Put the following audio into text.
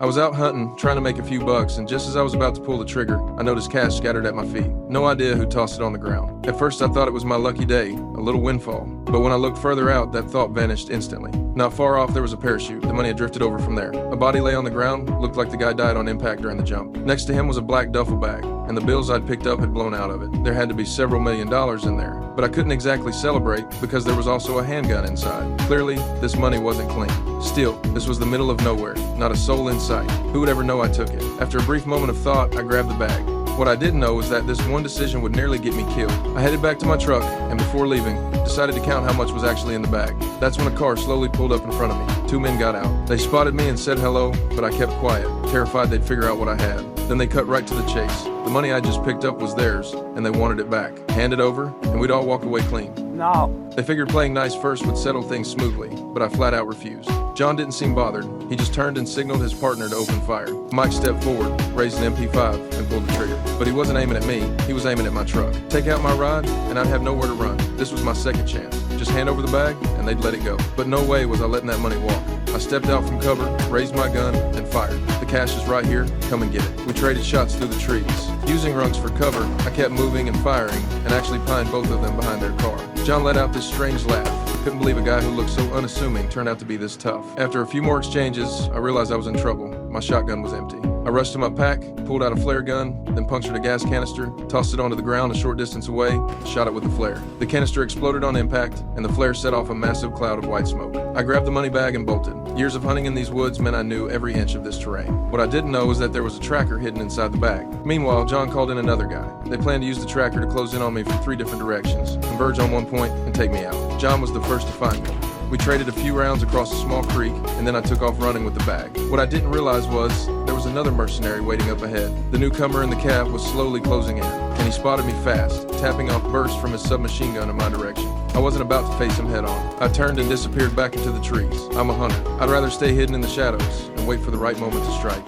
I was out hunting, trying to make a few bucks, and just as I was about to pull the trigger, I noticed cash scattered at my feet. No idea who tossed it on the ground. At first I thought it was my lucky day, a little windfall. But when I looked further out, that thought vanished instantly. Not far off there was a parachute. The money had drifted over from there. A body lay on the ground, looked like the guy died on impact during the jump. Next to him was a black duffel bag, and the bills I'd picked up had blown out of it. There had to be several $1,000,000 in there. But I couldn't exactly celebrate because there was also a handgun inside. Clearly, this money wasn't clean. Still, this was the middle of nowhere, not a soul in sight. Who would ever know I took it? After a brief moment of thought, I grabbed the bag. What I didn't know was that this one decision would nearly get me killed. I headed back to my truck, and before leaving, decided to count how much was actually in the bag. That's when a car slowly pulled up in front of me. Two men got out. They spotted me and said hello, but I kept quiet, terrified they'd figure out what I had. Then they cut right to the chase. The money I just picked up was theirs, and they wanted it back. Hand it over, and we'd all walk away clean. No. They figured playing nice first would settle things smoothly, but I flat out refused. John didn't seem bothered. He just turned and signaled his partner to open fire. Mike stepped forward, raised an MP5, and pulled the trigger. But he wasn't aiming at me, he was aiming at my truck. Take out my ride, and I'd have nowhere to run. This was my second chance. Just hand over the bag, and they'd let it go. But no way was I letting that money walk. I stepped out from cover, raised my gun, and fired. The cash is right here, come and get it. We traded shots through the trees. Using rungs for cover, I kept moving and firing, and actually pinned both of them behind their car. John let out this strange laugh. Couldn't believe a guy who looked so unassuming turned out to be this tough. After a few more exchanges, I realized I was in trouble. My shotgun was empty. I rushed to my pack, pulled out a flare gun, then punctured a gas canister, tossed it onto the ground a short distance away, and shot it with the flare. The canister exploded on impact, and the flare set off a massive cloud of white smoke. I grabbed the money bag and bolted. Years of hunting in these woods meant I knew every inch of this terrain. What I didn't know was that there was a tracker hidden inside the bag. Meanwhile, John called in another guy. They planned to use the tracker to close in on me from 3 different directions, converge on one point, and take me out. John was the first to find me. We traded a few rounds across a small creek, and then I took off running with the bag. What I didn't realize was there was another mercenary waiting up ahead. The newcomer in the cab was slowly closing in, and he spotted me fast, tapping off bursts from his submachine gun in my direction. I wasn't about to face him head on. I turned and disappeared back into the trees. I'm a hunter. I'd rather stay hidden in the shadows and wait for the right moment to strike.